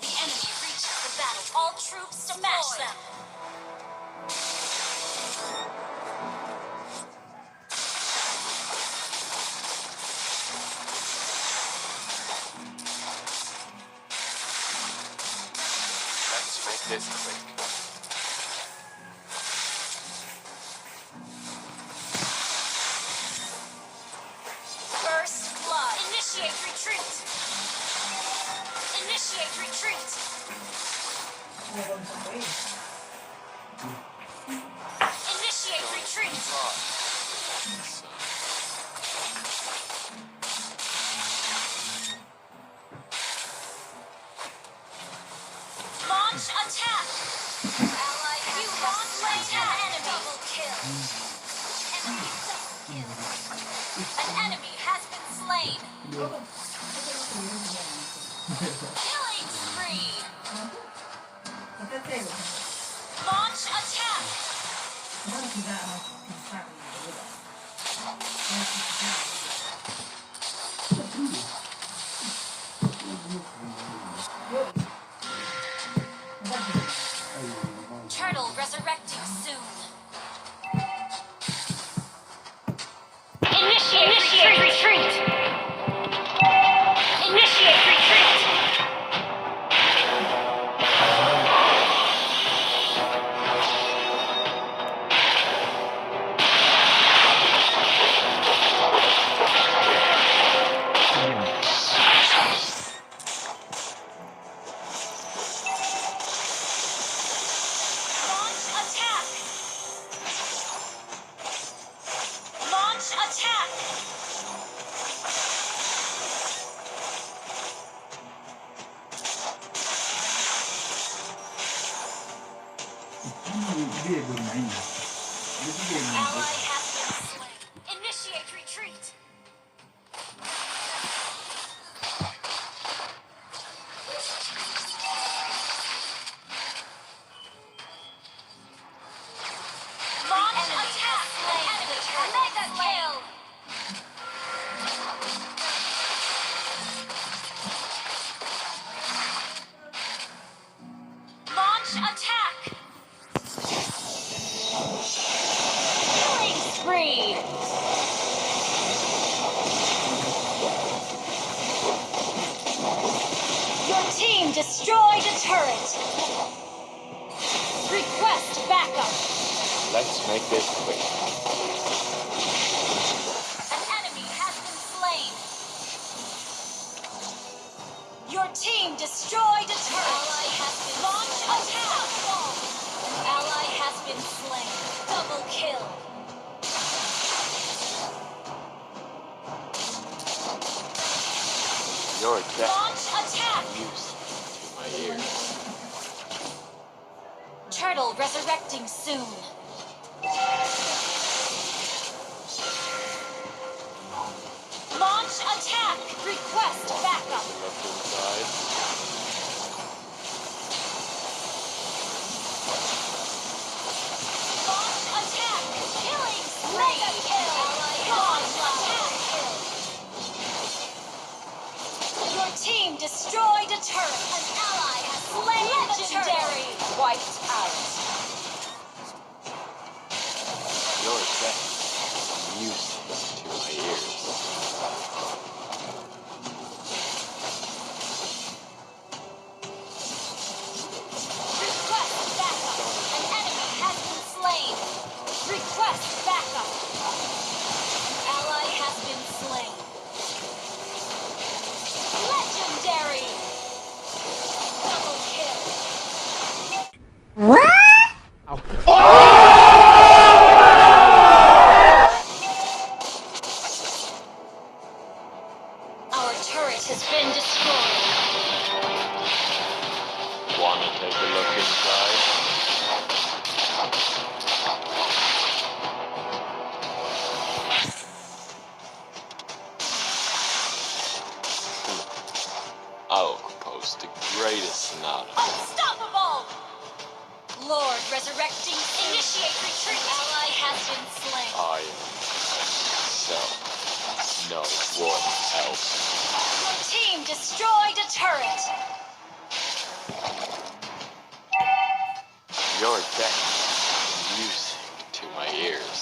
the enemy reaches the battle, all troops smash them. Let's make this quick. First blood. Initiate retreat. Initiate retreat. Initiate retreat. Launch attack. Ally, you launch attack. Enemy double kill. Enemy double kill. An enemy has been slain. Killing spree. Launch attack. Turtle resurrecting soon. Initiate retreat. Initiate retreat. Launch attack. Launch attack. Ally has been slain. Initiate retreat. Launch attack. Enemy mega kill. Launch attack. Killing spree. Your team destroyed a turret. Request backup. Let's make this quick. An enemy has been slain. Your team destroyed a turret. Ally has been launch attack. An ally has been slain. Double kill. Your death Launch attack. music to my ears. Turtle resurrecting soon. Launch attack. Request backup. Left inside. Launch attack. Killing mega kill. Launch attack. Your team destroyed a turret. An ally has slain the legendary. Wiped out. Your death music to my ears. Request backup. An enemy has been slain. Request backup. An ally has been slain. Legendary. Double kill. Our turret has been destroyed. Wanna take a look inside? I'll compose the greatest sonata. Unstoppable! Lord resurrecting. Initiate retreat. Ally has been slain. I am no one else. Your team destroyed a turret. Your deck music to my ears.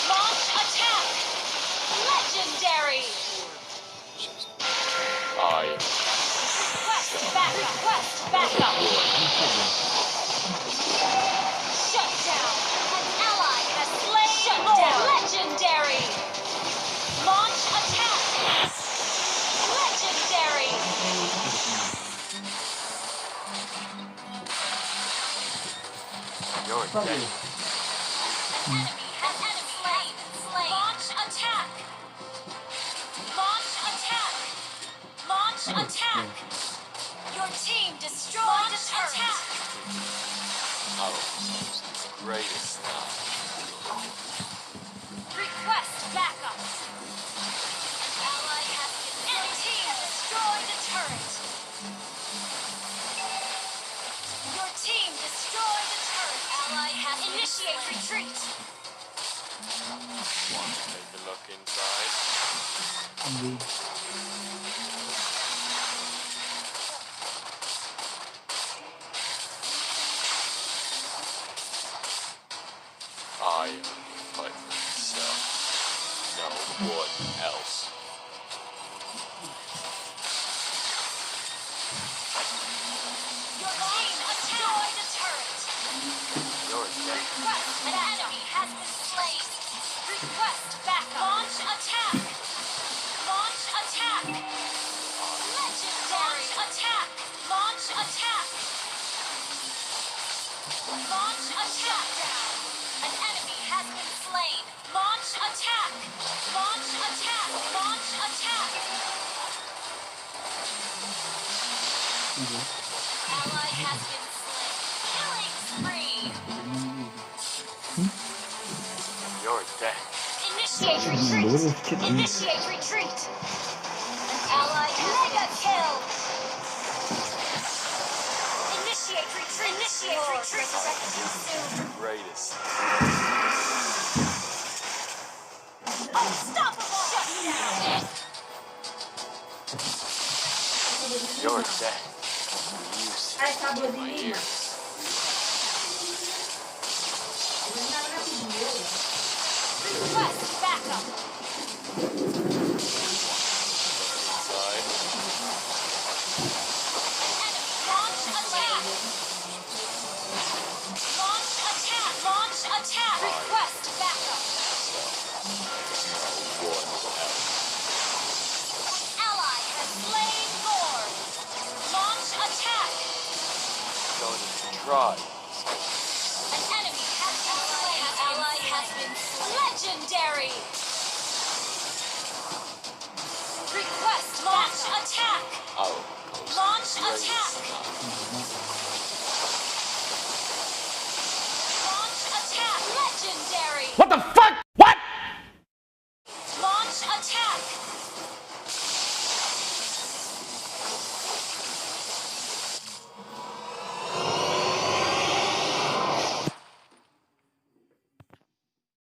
Launch attack! Legendary! I Request backup! Request backup! Shut down! An ally has slain! Shut down! Legendary! Launch attack! Legendary! your deck. An enemy has been slain! Launch attack! Launch attack! Launch attack! Your team destroyed a turret! Outpost the greatest knight. Request backup! An ally has been slain! Enemy team destroyed a turret! Your team destroyed a turret! Ally has initiate retreat! Want to take a look inside? I fight for myself. No one else. Your team destroyed a turret! Your deck. Request an enemy has been slain! Request backup! Launch attack! Launch attack! Legendary! Launch attack! Launch attack! Launch attack! An enemy has been slain! Launch attack! Launch attack! Launch attack! Ally has been slain! Killing spree! Your deck. Initiate retreat! Initiate retreat! An ally mega kill! Initiate retreat! Initiate retreat! The greatest. Unstoppable! Shut down! Your deck. Music to my ears. Request backup! Inside. Enemy launch attack! Launch attack! Launch attack! Request backup! No one else. Ally has slain Thor! Launch attack! Don't even try. An enemy has been slain! An ally has been slain! Legendary! Request launch